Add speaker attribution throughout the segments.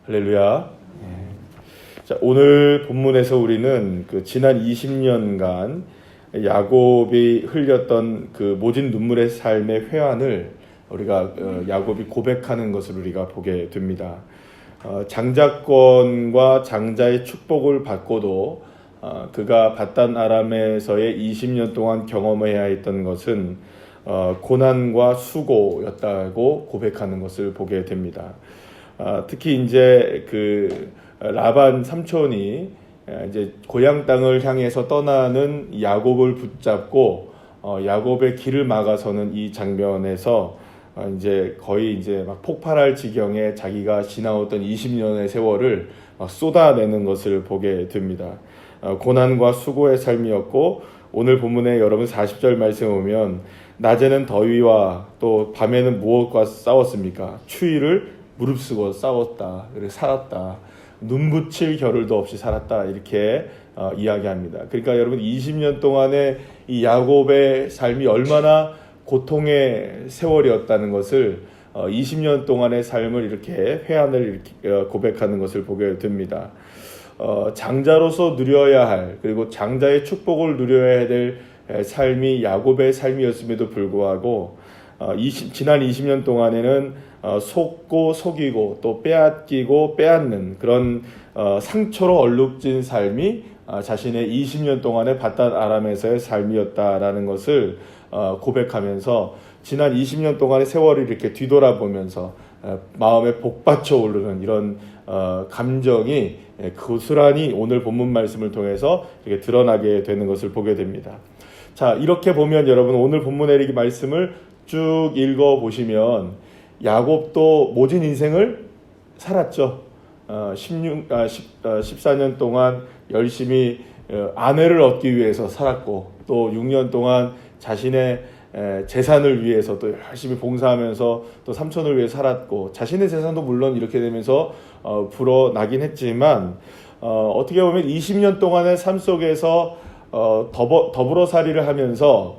Speaker 1: 할렐루야. 자, 오늘 본문에서 우리는 그 지난 20년간 야곱이 흘렸던 그 모진 눈물의 삶의 회환을 우리가 야곱이 고백하는 것을 우리가 보게 됩니다. 장자권과 장자의 축복을 받고도 그가 바단 아람에서의 20년 동안 경험해야 했던 것은 고난과 수고였다고 고백하는 것을 보게 됩니다. 특히 이제 그 라반 삼촌이 이제 고향 땅을 향해서 떠나는 야곱을 붙잡고 야곱의 길을 막아서는 이 장면에서 이제 거의 이제 막 폭발할 지경에 자기가 지나왔던 20년의 세월을 막 쏟아내는 것을 보게 됩니다. 고난과 수고의 삶이었고, 오늘 본문에 여러분 40절 말씀에 보면 낮에는 더위와 또 밤에는 무엇과 싸웠습니까? 추위를 무릅쓰고 싸웠다. 그래서 살았다. 눈 붙일 겨를도 없이 살았다. 이렇게 이야기합니다. 그러니까 여러분 20년 동안의 이 야곱의 삶이 얼마나 고통의 세월이었다는 것을 20년 동안의 삶을 이렇게 회한을 이렇게 고백하는 것을 보게 됩니다. 장자로서 누려야 할, 그리고 장자의 축복을 누려야 될 삶이 야곱의 삶이었음에도 불구하고 지난 20년 동안에는 속고 속이고 또 빼앗기고 빼앗는 그런 상처로 얼룩진 삶이 자신의 20년 동안의 바단 아람에서의 삶이었다라는 것을 고백하면서 지난 20년 동안의 세월을 이렇게 뒤돌아보면서 마음에 복받쳐 오르는 이런 감정이 고스란히 오늘 본문 말씀을 통해서 이렇게 드러나게 되는 것을 보게 됩니다. 자, 이렇게 보면 여러분 오늘 본문의 이렇게 말씀을 쭉 읽어 보시면 야곱도 모진 인생을 살았죠. 14년 동안 열심히 아내를 얻기 위해서 살았고, 또 6년 동안 자신의 재산을 위해서 또 열심히 봉사하면서 또 삼촌을 위해 살았고, 자신의 재산도 물론 이렇게 되면서 불어나긴 했지만 어떻게 보면 20년 동안의 삶 속에서 더불어살이를 하면서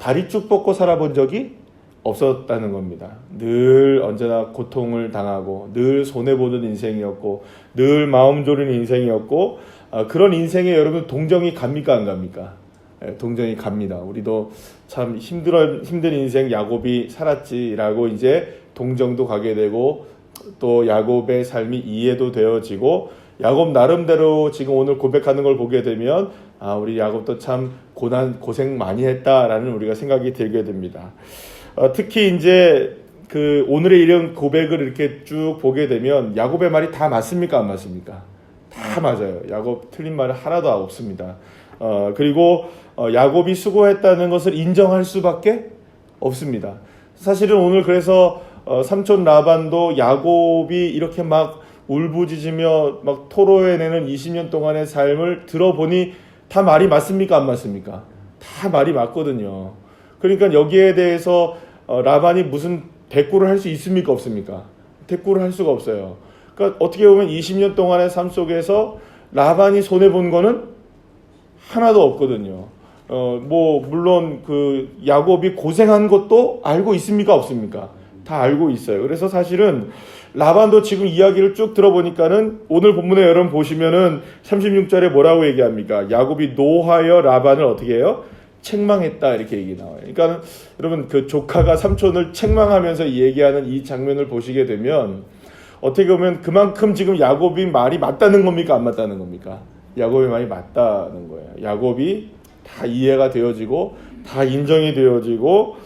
Speaker 1: 다리 쭉 뻗고 살아본 적이 없었다는 겁니다. 늘 언제나 고통을 당하고 늘 손해보는 인생이었고 늘 마음 졸이는 인생이었고, 그런 인생에 여러분 동정이 갑니까 안 갑니까? 동정이 갑니다. 우리도 참 힘든 인생 야곱이 살았지라고 이제 동정도 가게 되고, 또 야곱의 삶이 이해도 되어지고, 야곱 나름대로 지금 오늘 고백하는 걸 보게 되면 우리 야곱도 참 고생 많이 했다라는 우리가 생각이 들게 됩니다. 특히 이제 그 오늘의 이런 고백을 이렇게 쭉 보게 되면 야곱의 말이 다 맞습니까 안 맞습니까? 다 맞아요. 야곱 틀린 말은 하나도 없습니다. 그리고 야곱이 수고했다는 것을 인정할 수밖에 없습니다. 사실은 오늘 그래서 삼촌 라반도 야곱이 이렇게 막 울부짖으며 막 토로해내는 20년 동안의 삶을 들어보니 다 말이 맞습니까 안 맞습니까? 다 말이 맞거든요. 그러니까 여기에 대해서 라반이 무슨 대꾸를 할 수 있습니까 없습니까? 대꾸를 할 수가 없어요. 그러니까 어떻게 보면 20년 동안의 삶 속에서 라반이 손해본 거는 하나도 없거든요. 물론 그 야곱이 고생한 것도 알고 있습니까 없습니까? 다 알고 있어요. 그래서 사실은 라반도 지금 이야기를 쭉 들어보니까는 오늘 본문에 여러분 보시면은 36절에 뭐라고 얘기합니까? 야곱이 노하여 라반을 어떻게 해요? 책망했다, 이렇게 얘기 나와요. 그러니까 여러분 그 조카가 삼촌을 책망하면서 얘기하는 이 장면을 보시게 되면 어떻게 보면 그만큼 지금 야곱이 말이 맞다는 겁니까 안 맞다는 겁니까? 야곱의 말이 맞다는 거예요. 야곱이 다 이해가 되어지고 다 인정이 되어지고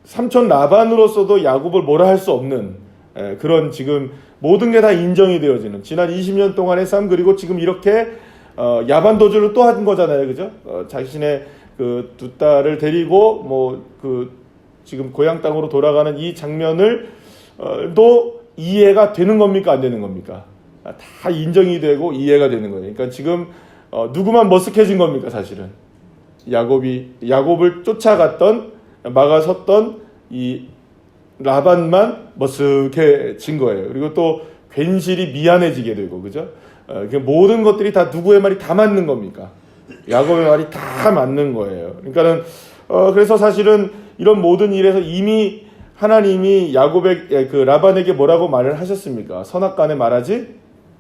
Speaker 1: 삼촌 라반으로서도 야곱을 뭐라 할 수 없는 그런 지금 모든 게 다 인정이 되어지는 지난 20년 동안의 삶, 그리고 지금 이렇게 야반 도주를 또 한 거잖아요, 그죠? 자신의 그 두 딸을 데리고 지금 고향 땅으로 돌아가는 이 장면을 또 이해가 되는 겁니까 안 되는 겁니까? 다 인정이 되고 이해가 되는 거예요. 그러니까 지금 누구만 머쓱해진 겁니까 사실은? 야곱을 쫓아갔던 막아섰던 이 라반만 머쓱해진 거예요. 그리고 또 괜시리 미안해지게 되고, 그죠? 모든 것들이 다 누구의 말이 다 맞는 겁니까? 야곱의 말이 다 맞는 거예요. 그러니까는 그래서 사실은 이런 모든 일에서 이미 하나님이 야곱의 그 라반에게 뭐라고 말을 하셨습니까? 선악간에 말하지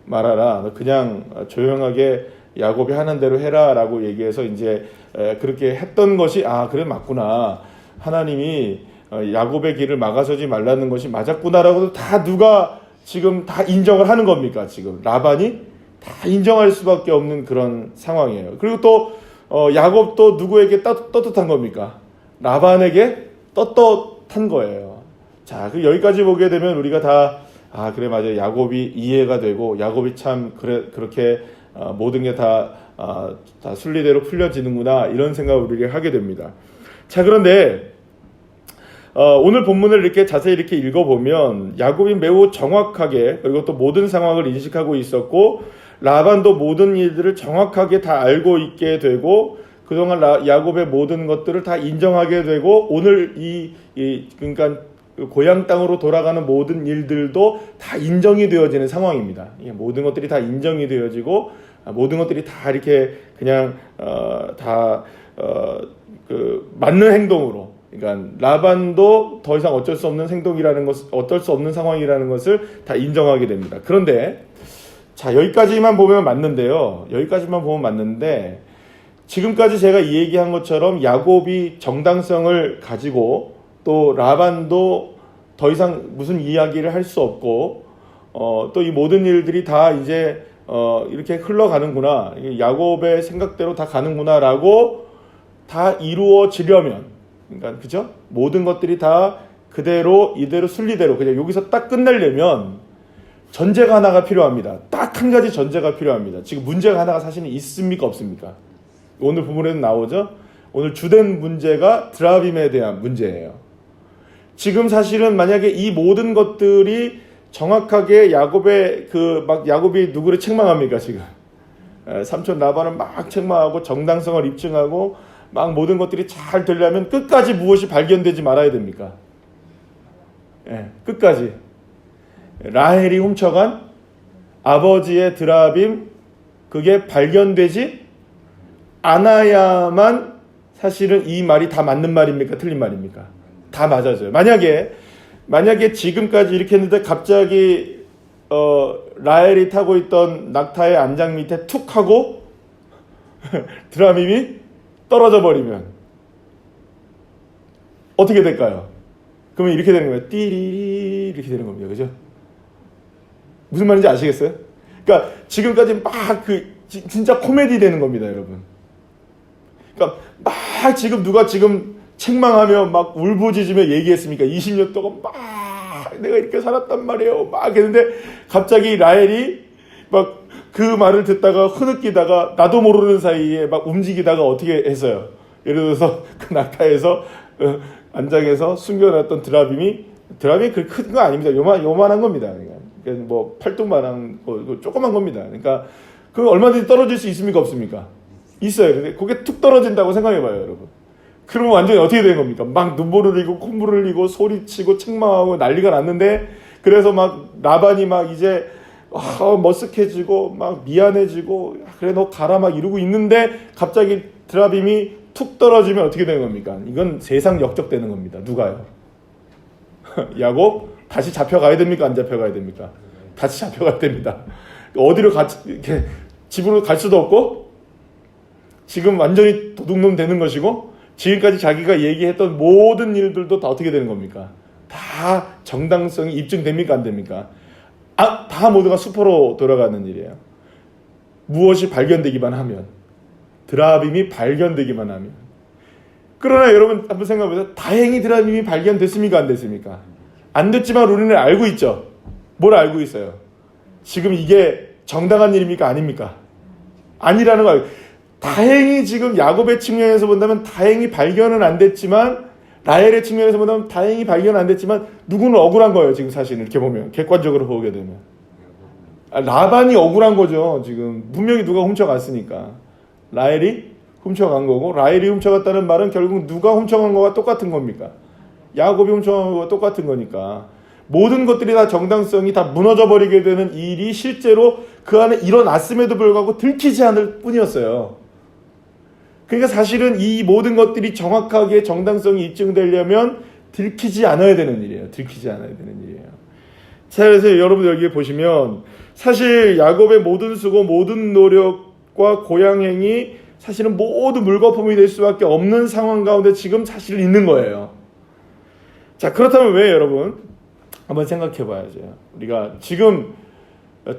Speaker 1: 말아라. 너 그냥 조용하게 야곱이 하는 대로 해라라고 얘기해서 이제 그렇게 했던 것이 그래 맞구나. 하나님이 야곱의 길을 막아서지 말라는 것이 맞았구나라고도 다 누가 지금 다 인정을 하는 겁니까? 지금 라반이 다 인정할 수밖에 없는 그런 상황이에요. 그리고 또 야곱도 누구에게 떳떳한 겁니까? 라반에게 떳떳한 거예요. 자, 여기까지 보게 되면 우리가 다 그래 맞아요. 야곱이 이해가 되고 야곱이 참 그렇게 모든 게 다 순리대로 풀려지는구나 이런 생각을 우리가 하게 됩니다. 자, 그런데 오늘 본문을 이렇게 자세히 이렇게 읽어보면 야곱이 매우 정확하게 그리고 또 모든 상황을 인식하고 있었고 라반도 모든 일들을 정확하게 다 알고 있게 되고 그동안 야곱의 모든 것들을 다 인정하게 되고 오늘 그러니까 고향 땅으로 돌아가는 모든 일들도 다 인정이 되어지는 상황입니다. 모든 것들이 다 인정이 되어지고 모든 것들이 다 이렇게 그냥 맞는 행동으로, 그러니까 라반도 더 이상 어쩔 수 없는 행동이라는 것, 어쩔 수 없는 상황이라는 것을 다 인정하게 됩니다. 그런데 자, 여기까지만 보면 맞는데요. 여기까지만 보면 맞는데 지금까지 제가 이 얘기한 것처럼 야곱이 정당성을 가지고 또 라반도 더 이상 무슨 이야기를 할 수 없고 또 이 모든 일들이 다 이제 이렇게 흘러가는구나, 야곱의 생각대로 다 가는구나라고 다 이루어지려면, 그러니까 그죠? 모든 것들이 다 그대로 이대로 순리대로 그냥 여기서 딱 끝내려면 전제가 하나가 필요합니다. 딱 한 가지 전제가 필요합니다. 지금 문제가 하나가 사실은 있습니까 없습니까? 오늘 본문에는 나오죠. 오늘 주된 문제가 드라빔에 대한 문제예요. 지금 사실은 만약에 이 모든 것들이 정확하게 야곱이 누구를 책망합니까 지금? 삼촌 라반을 막 책망하고 정당성을 입증하고 막 모든 것들이 잘 되려면 끝까지 무엇이 발견되지 말아야 됩니까? 끝까지 라헬이 훔쳐간 아버지의 드라빔, 그게 발견되지 않아야만 사실은 이 말이 다 맞는 말입니까? 틀린 말입니까? 다 맞아져요. 만약에 지금까지 이렇게 했는데 갑자기 라헬이 타고 있던 낙타의 안장 밑에 툭 하고 드라빔이 떨어져 버리면 어떻게 될까요? 그러면 이렇게 되는 거예요. 띠리리 이렇게 되는 겁니다. 그죠? 무슨 말인지 아시겠어요? 그러니까 지금까지 막 진짜 코미디 되는 겁니다, 여러분. 그러니까 막 지금 누가 지금 책망하며 막 울부짖으며 얘기했습니까? 20년 동안 막 내가 이렇게 살았단 말이에요. 막 했는데 갑자기 라헬이 막 그 말을 듣다가 흐느끼다가 나도 모르는 사이에 막 움직이다가 어떻게 했어요? 예를 들어서 그 낙타에서 안장에서 숨겨놨던 드라빔이 그렇게 큰 거 아닙니다. 요만한 겁니다. 그러니까 뭐 팔뚝만한 조그만 겁니다. 그러니까 그 얼마든지 떨어질 수 있습니까 없습니까? 있어요. 근데 그게 툭 떨어진다고 생각해봐요, 여러분. 그러면 완전히 어떻게 되는 겁니까? 막 눈물을 흘리고 콧물을 흘리고 소리치고 책망하고 난리가 났는데, 그래서 막 라반이 막 이제 머쓱해지고 막 미안해지고 그래 너 가라 막 이러고 있는데 갑자기 드라빔이 툭 떨어지면 어떻게 되는 겁니까? 이건 세상 역적되는 겁니다. 누가요? 야곱 다시 잡혀가야 됩니까? 안 잡혀가야 됩니까? 다시 잡혀가야 됩니다. 어디로 이렇게 집으로 갈 수도 없고 지금 완전히 도둑놈 되는 것이고 지금까지 자기가 얘기했던 모든 일들도 다 어떻게 되는 겁니까? 다 정당성이 입증됩니까? 안 됩니까? 다 모두가 수포로 돌아가는 일이에요. 무엇이 발견되기만 하면, 드라빔이 발견되기만 하면. 그러나 여러분 한번 생각해보세요. 다행히 드라빔이 발견됐습니까? 안 됐습니까? 안 됐지만 우리는 알고 있죠. 뭘 알고 있어요? 지금 이게 정당한 일입니까? 아닙니까? 아니라는 거 알고. 다행히 지금 야곱의 측면에서 본다면 다행히 발견은 안 됐지만, 라헬의 측면에서 본다면 다행히 발견은 안 됐지만 누구는 억울한 거예요. 지금 사실 이렇게 보면 객관적으로 보게 되면 라반이 억울한 거죠. 지금 분명히 누가 훔쳐갔으니까 라헬이 훔쳐간 거고, 라헬이 훔쳐갔다는 말은 결국 누가 훔쳐간 거와 똑같은 겁니까? 야곱이 훔쳐간 거와 똑같은 거니까 모든 것들이 다 정당성이 다 무너져 버리게 되는 일이 실제로 그 안에 일어났음에도 불구하고 들키지 않을 뿐이었어요. 그러니까 사실은 이 모든 것들이 정확하게 정당성이 입증되려면 들키지 않아야 되는 일이에요. 들키지 않아야 되는 일이에요. 자, 그래서 여러분 여기 보시면 사실 야곱의 모든 수고, 모든 노력과 고향행이 사실은 모두 물거품이 될 수밖에 없는 상황 가운데 지금 사실 있는 거예요. 자, 그렇다면 왜 여러분? 한번 생각해 봐야죠. 우리가 지금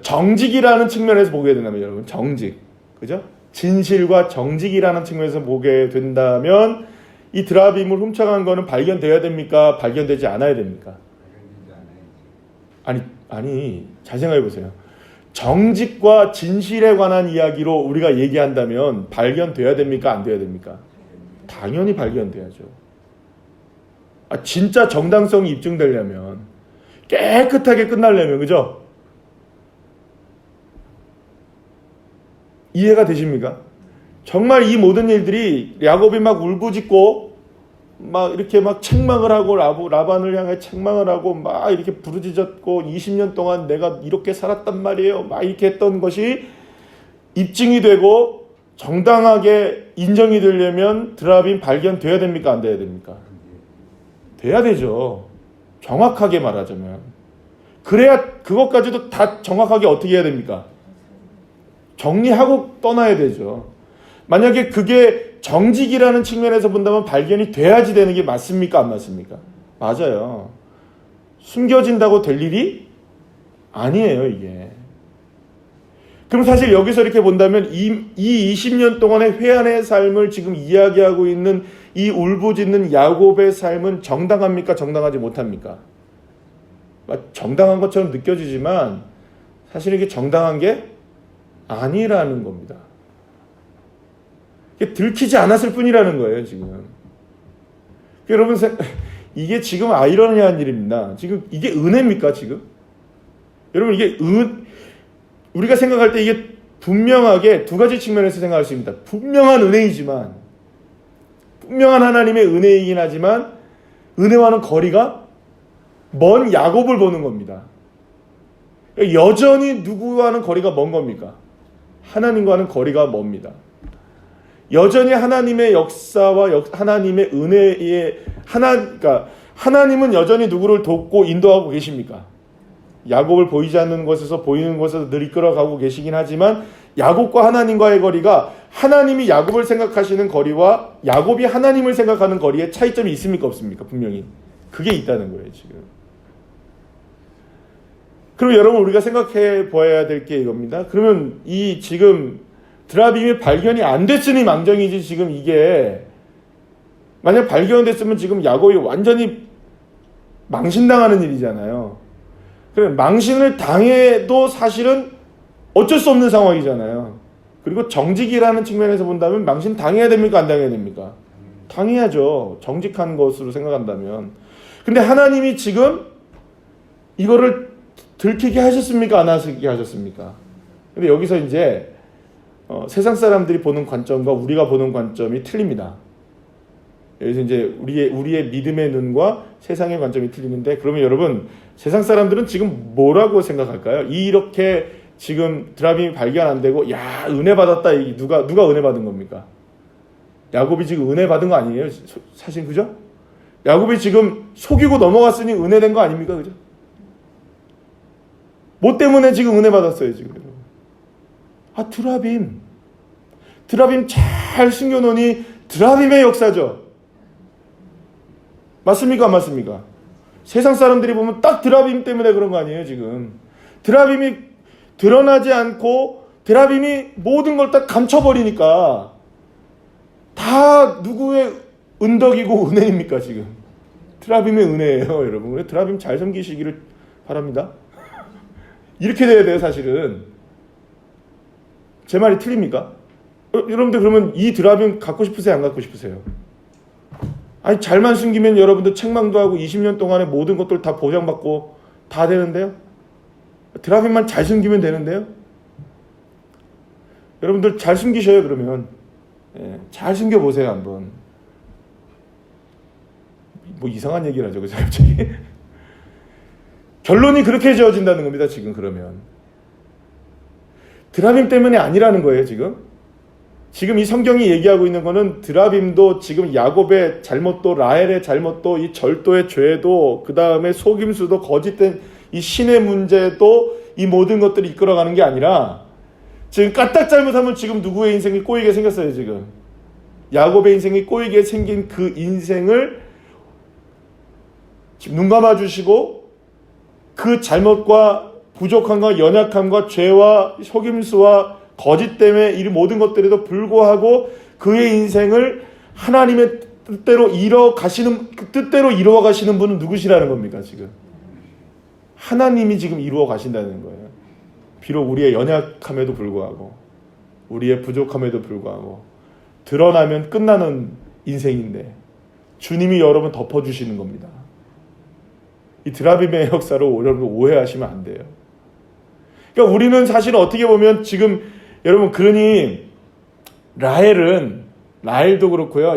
Speaker 1: 정직이라는 측면에서 보게 된다면 여러분, 정직. 그죠? 진실과 정직이라는 측면에서 보게 된다면 이 드라빔을 훔쳐간 거는 발견돼야 됩니까? 발견되지 않아야 됩니까? 아니, 잘 생각해 보세요. 정직과 진실에 관한 이야기로 우리가 얘기한다면 발견돼야 됩니까? 안 돼야 됩니까? 당연히 발견돼야죠. 진짜 정당성이 입증되려면, 깨끗하게 끝나려면, 그죠? 이해가 되십니까? 정말 이 모든 일들이 야곱이 막 울부짖고 막 이렇게 막 책망을 하고 라반을 향해 책망을 하고 막 이렇게 부르짖었고 20년 동안 내가 이렇게 살았단 말이에요. 막 이렇게 했던 것이 입증이 되고 정당하게 인정이 되려면 드라빔 발견돼야 됩니까? 안 돼야 됩니까? 돼야 되죠. 정확하게 말하자면. 그래야 그것까지도 다 정확하게 어떻게 해야 됩니까? 정리하고 떠나야 되죠. 만약에 그게 정직이라는 측면에서 본다면 발견이 돼야지 되는 게 맞습니까? 안 맞습니까? 맞아요. 숨겨진다고 될 일이 아니에요, 이게. 그럼 사실 여기서 이렇게 본다면 이 20년 동안의 회한의 삶을 지금 이야기하고 있는 이 울부짖는 야곱의 삶은 정당합니까? 정당하지 못합니까? 정당한 것처럼 느껴지지만 사실 이게 정당한 게 아니라는 겁니다. 이게 들키지 않았을 뿐이라는 거예요, 지금. 여러분, 이게 지금 아이러니한 일입니다. 지금 이게 은혜입니까, 지금? 여러분, 이게 우리가 생각할 때 이게 분명하게 두 가지 측면에서 생각할 수 있습니다. 분명한 은혜이지만, 분명한 하나님의 은혜이긴 하지만, 은혜와는 거리가 먼 야곱을 보는 겁니다. 여전히 누구와는 거리가 먼 겁니까? 하나님과는 거리가 멉니다. 여전히 하나님의 역사와 하나님의 은혜에 그러니까 하나님은 여전히 누구를 돕고 인도하고 계십니까? 야곱을 보이지 않는 곳에서 보이는 곳에서 늘 이끌어가고 계시긴 하지만 야곱과 하나님과의 거리가 하나님이 야곱을 생각하시는 거리와 야곱이 하나님을 생각하는 거리에 차이점이 있습니까? 없습니까? 분명히. 그게 있다는 거예요, 지금. 그럼 여러분 우리가 생각해 보아야 될 게 이겁니다. 그러면 이 지금 드라빔이 발견이 안 됐으니 망정이지 지금 이게 만약 발견됐으면 지금 야곱이 완전히 망신당하는 일이잖아요. 그럼 망신을 당해도 사실은 어쩔 수 없는 상황이잖아요. 그리고 정직이라는 측면에서 본다면 망신 당해야 됩니까? 안 당해야 됩니까? 당해야죠. 정직한 것으로 생각한다면. 근데 하나님이 지금 이거를 들키게 하셨습니까? 안 하시게 하셨습니까? 근데 여기서 이제 세상 사람들이 보는 관점과 우리가 보는 관점이 틀립니다. 여기서 이제 우리의 믿음의 눈과 세상의 관점이 틀리는데, 그러면 여러분 세상 사람들은 지금 뭐라고 생각할까요? 이렇게 지금 드라빔이 발견 안 되고 야 은혜 받았다, 이 누가 은혜 받은 겁니까? 야곱이 지금 은혜 받은 거 아니에요? 사실 그죠? 야곱이 지금 속이고 넘어갔으니 은혜된 거 아닙니까? 그죠? 뭐 때문에 지금 은혜 받았어요, 지금. 드라빔 잘 숨겨놓으니 드라빔의 역사죠. 맞습니까? 안 맞습니까? 세상 사람들이 보면 딱 드라빔 때문에 그런 거 아니에요, 지금. 드라빔이 드러나지 않고 드라빔이 모든 걸 딱 감춰버리니까 다 누구의 은덕이고 은혜입니까, 지금? 드라빔의 은혜예요, 여러분. 드라빔 잘 섬기시기를 바랍니다. 이렇게 돼야 돼요, 사실은. 제 말이 틀립니까? 여러분들 그러면 이 드라빔 갖고 싶으세요? 안 갖고 싶으세요? 아니 잘만 숨기면 여러분들 책망도 하고 20년 동안의 모든 것들 다 보장받고 다 되는데요? 드라빔만 잘 숨기면 되는데요? 여러분들 잘 숨기셔요, 그러면. 예, 잘 숨겨보세요, 한번. 뭐 이상한 얘기를 하죠, 그죠, 갑자기? 결론이 그렇게 지어진다는 겁니다, 지금 그러면. 드라빔 때문에 아니라는 거예요, 지금. 지금 이 성경이 얘기하고 있는 거는 드라빔도 지금 야곱의 잘못도 라헬의 잘못도 이 절도의 죄도 그 다음에 속임수도 거짓된 이 신의 문제도 이 모든 것들이 이끌어가는 게 아니라 지금 까딱 잘못하면 지금 누구의 인생이 꼬이게 생겼어요. 지금 야곱의 인생이 꼬이게 생긴 그 인생을 지금 눈 감아주시고 그 잘못과 부족함과 연약함과 죄와 속임수와 거짓 때문에 이 모든 것들에도 불구하고 그의 인생을 하나님의 뜻대로 뜻대로 이루어 가시는 분은 누구시라는 겁니까? 지금 하나님이 지금 이루어 가신다는 거예요. 비록 우리의 연약함에도 불구하고 우리의 부족함에도 불구하고 드러나면 끝나는 인생인데 주님이 여러분 덮어주시는 겁니다. 이 드라빔의 역사를 여러분 오해하시면 안 돼요. 그러니까 우리는 사실 어떻게 보면 지금 여러분 그러니 라헬도 그렇고요.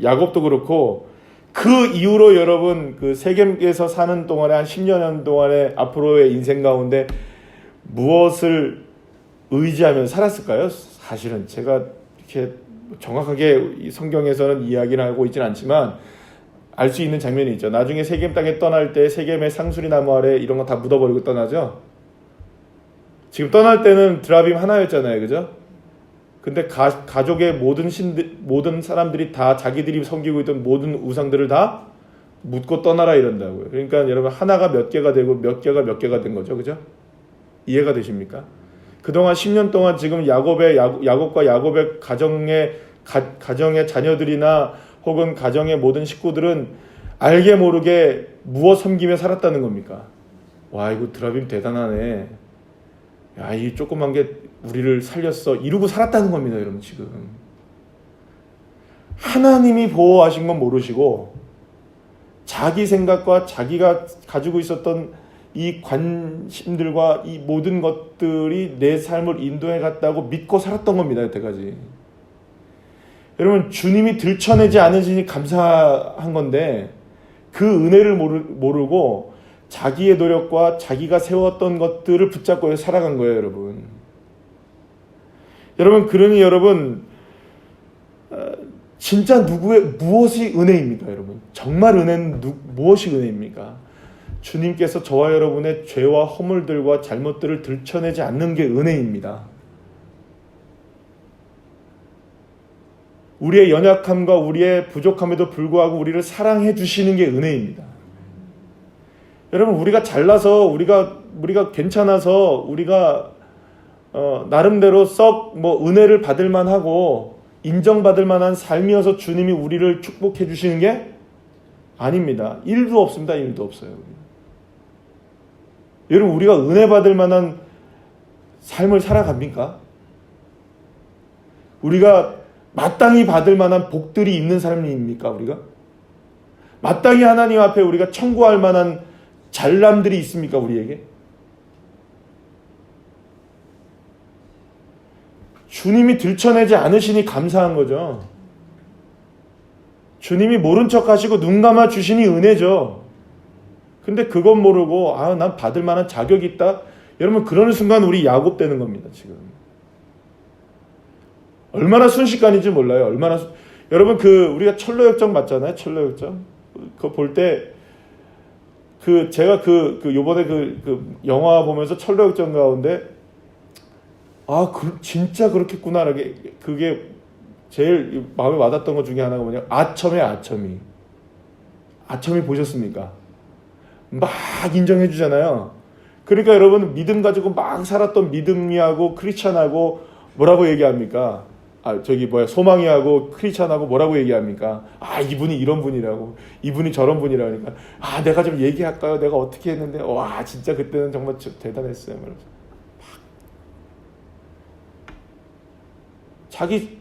Speaker 1: 야곱도 그렇고 그 이후로 여러분 그 세겜에서 사는 동안에 한 10여 년 동안에 앞으로의 인생 가운데 무엇을 의지하며 살았을까요? 사실은 제가 이렇게 정확하게 이 성경에서는 이야기를 하고 있지는 않지만 알 수 있는 장면이 있죠. 나중에 세겜 땅에 떠날 때 세겜의 상수리 나무 아래 이런 거 다 묻어버리고 떠나죠. 지금 떠날 때는 드라빔 하나였잖아요. 그죠? 근데 가족의 모든 사람들이 다 자기들이 섬기고 있던 모든 우상들을 다 묻고 떠나라 이런다고요. 그러니까 여러분 하나가 몇 개가 되고 몇 개가 된 거죠. 그죠? 이해가 되십니까? 그동안 10년 동안 지금 야곱과 야곱의 가정의 자녀들이나 혹은 가정의 모든 식구들은 알게 모르게 무엇 섬기며 살았다는 겁니까? 와, 이거 드라빔 대단하네. 야, 이 조그만 게 우리를 살렸어. 이러고 살았다는 겁니다, 여러분, 지금. 하나님이 보호하신 건 모르시고, 자기 생각과 자기가 가지고 있었던 이 관심들과 이 모든 것들이 내 삶을 인도해 갔다고 믿고 살았던 겁니다, 여태까지. 여러분, 주님이 들춰내지 않으시니 감사한 건데, 그 은혜를 모르고, 자기의 노력과 자기가 세웠던 것들을 붙잡고 살아간 거예요, 여러분. 그러니 여러분, 진짜 무엇이 은혜입니까, 여러분? 정말 은혜는 무엇이 은혜입니까? 주님께서 저와 여러분의 죄와 허물들과 잘못들을 들춰내지 않는 게 은혜입니다. 우리의 연약함과 우리의 부족함에도 불구하고 우리를 사랑해 주시는 게 은혜입니다. 여러분, 우리가 잘나서 우리가 괜찮아서 우리가 나름대로 은혜를 받을 만하고 인정받을 만한 삶이어서 주님이 우리를 축복해 주시는 게 아닙니다. 1도 없습니다. 1도 없어요. 여러분, 우리가 은혜 받을 만한 삶을 살아갑니까? 우리가 마땅히 받을 만한 복들이 있는 삶입니까? 우리가 마땅히 하나님 앞에 우리가 청구할 만한 잘남들이 있습니까? 우리에게? 주님이 들춰내지 않으시니 감사한 거죠. 주님이 모른 척 하시고 눈 감아 주시니 은혜죠. 근데 그건 모르고 난 받을 만한 자격이 있다. 여러분, 그러는 순간 우리 야곱 되는 겁니다. 지금 얼마나 순식간인지 몰라요. 여러분, 우리가 철로역정 맞잖아요. 철로역정. 그거 볼 때 제가 요번에 영화 보면서 철로역정 가운데 진짜 그렇겠구나. 그게 제일 마음에 와닿던 것 중에 하나가 뭐냐? 아첨이 보셨습니까? 막 인정해 주잖아요. 그러니까 여러분, 믿음 가지고 막 살았던 믿음이하고 크리스찬하고 뭐라고 얘기합니까? 소망이하고 크리스찬하고 뭐라고 얘기합니까? 이분이 이런 분이라고, 이분이 저런 분이라고 하니까 내가 좀 얘기할까요? 내가 어떻게 했는데 와, 진짜 그때는 정말 대단했어요. 자기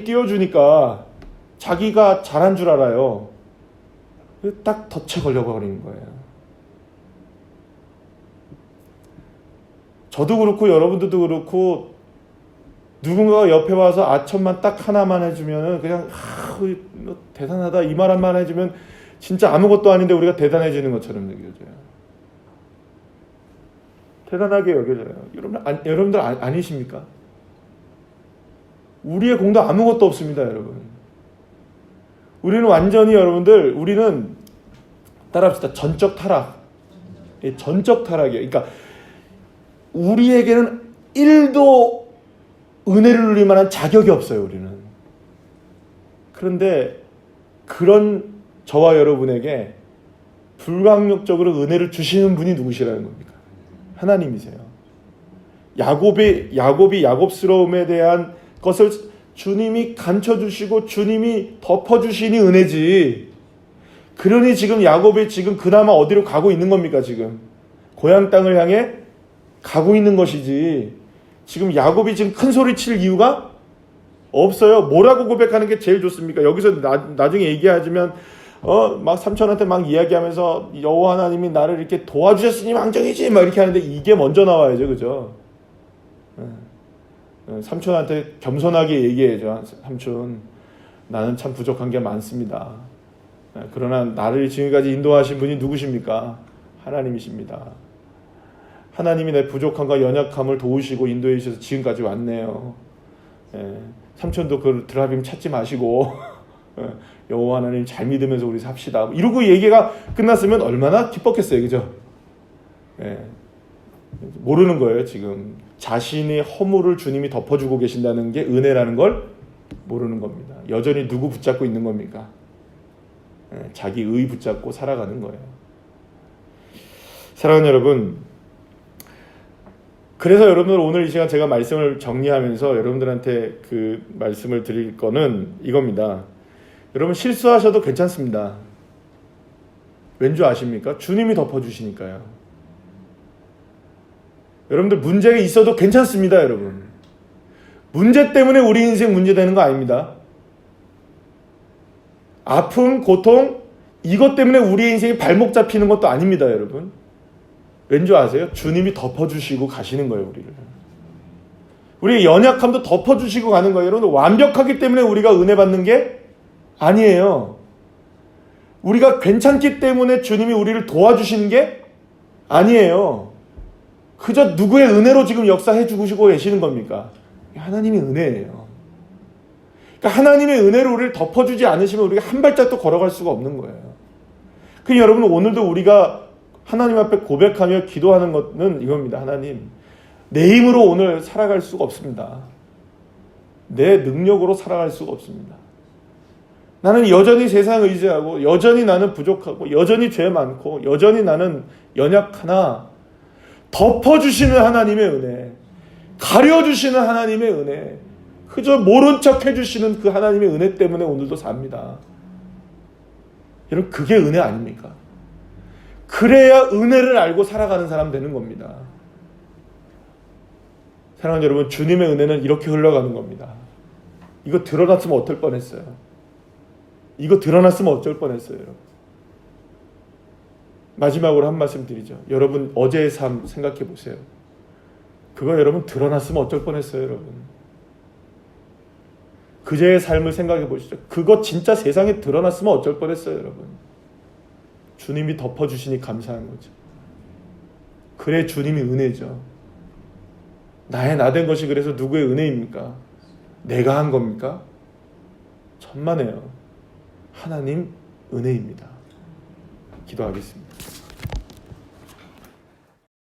Speaker 1: 띄워주니까 자기가 잘한 줄 알아요. 딱 덫에 걸려버리는 거예요. 저도 그렇고 여러분들도 그렇고 누군가가 옆에 와서 아첨만 딱 하나만 해주면 그냥 대단하다 이 말 한만 해주면 진짜 아무것도 아닌데 우리가 대단해지는 것처럼 여겨져요. 대단하게 여겨져요. 여러분들 아니십니까? 우리의 공도 아무것도 없습니다, 여러분. 우리는 완전히 여러분들, 우리는 따라합시다. 전적 타락. 전적 타락이에요. 그러니까 우리에게는 1도 은혜를 누릴 만한 자격이 없어요, 우리는. 그런데 그런 저와 여러분에게 불강력적으로 은혜를 주시는 분이 누구시라는 겁니까? 하나님이세요. 야곱이 야곱스러움에 대한 것을 주님이 감춰주시고 주님이 덮어주시니 은혜지. 그러니 지금 야곱이 지금 그나마 어디로 가고 있는 겁니까? 지금 고향 땅을 향해 가고 있는 것이지. 지금 야곱이 지금 큰 소리 칠 이유가 없어요. 뭐라고 고백하는 게 제일 좋습니까? 여기서 나중에 얘기하자면 막 삼촌한테 막 이야기하면서 여호와 하나님이 나를 이렇게 도와주셨으니 왕정이지 막 이렇게 하는데 이게 먼저 나와야죠, 그죠? 삼촌한테 겸손하게 얘기해야죠. 삼촌, 나는 참 부족한 게 많습니다. 그러나 나를 지금까지 인도하신 분이 누구십니까? 하나님이십니다. 하나님이 내 부족함과 연약함을 도우시고 인도해 주셔서 지금까지 왔네요. 삼촌도 그 드라빔 찾지 마시고 여호와 하나님 잘 믿으면서 우리 삽시다. 이러고 얘기가 끝났으면 얼마나 기뻤겠어요, 그죠? 모르는 거예요, 지금. 자신의 허물을 주님이 덮어주고 계신다는 게 은혜라는 걸 모르는 겁니다. 여전히 누구 붙잡고 있는 겁니까? 자기 의 붙잡고 살아가는 거예요. 사랑하는 여러분, 그래서 여러분들 오늘 이 시간 제가 말씀을 정리하면서 여러분들한테 그 말씀을 드릴 거는 이겁니다. 여러분 실수하셔도 괜찮습니다. 왠지 아십니까? 주님이 덮어주시니까요. 여러분들 문제가 있어도 괜찮습니다, 여러분. 문제 때문에 우리 인생 문제되는 거 아닙니다. 아픔, 고통, 이것 때문에 우리 인생이 발목 잡히는 것도 아닙니다, 여러분. 왠지 아세요? 주님이 덮어주시고 가시는 거예요, 우리를. 우리의 연약함도 덮어주시고 가는 거예요. 여러분, 완벽하기 때문에 우리가 은혜 받는 게 아니에요. 우리가 괜찮기 때문에 주님이 우리를 도와주시는 게 아니에요. 그저 누구의 은혜로 지금 역사해 주시고 계시는 겁니까? 하나님의 은혜예요. 그러니까 하나님의 은혜로 우리를 덮어주지 않으시면 우리가 한 발짝도 걸어갈 수가 없는 거예요. 그러니까 여러분 오늘도 우리가 하나님 앞에 고백하며 기도하는 것은 이겁니다. 하나님, 내 힘으로 오늘 살아갈 수가 없습니다. 내 능력으로 살아갈 수가 없습니다. 나는 여전히 세상 의지하고 여전히 나는 부족하고 여전히 죄 많고 여전히 나는 연약하나 덮어주시는 하나님의 은혜, 가려주시는 하나님의 은혜, 그저 모른 척 해주시는 그 하나님의 은혜 때문에 오늘도 삽니다. 여러분 그게 은혜 아닙니까? 그래야 은혜를 알고 살아가는 사람 되는 겁니다. 사랑하는 여러분, 주님의 은혜는 이렇게 흘러가는 겁니다. 이거 드러났으면 어떨 뻔했어요. 이거 드러났으면 어쩔 뻔했어요. 여러분. 마지막으로 한 말씀 드리죠. 여러분 어제의 삶 생각해 보세요. 그거 여러분 드러났으면 어쩔 뻔했어요, 여러분. 그제의 삶을 생각해 보시죠. 그거 진짜 세상에 드러났으면 어쩔 뻔했어요, 여러분. 주님이 덮어주시니 감사한 거죠. 그래 주님이 은혜죠. 나의 나된 것이 그래서 누구의 은혜입니까? 내가 한 겁니까? 천만에요. 하나님 은혜입니다. 기도하겠습니다.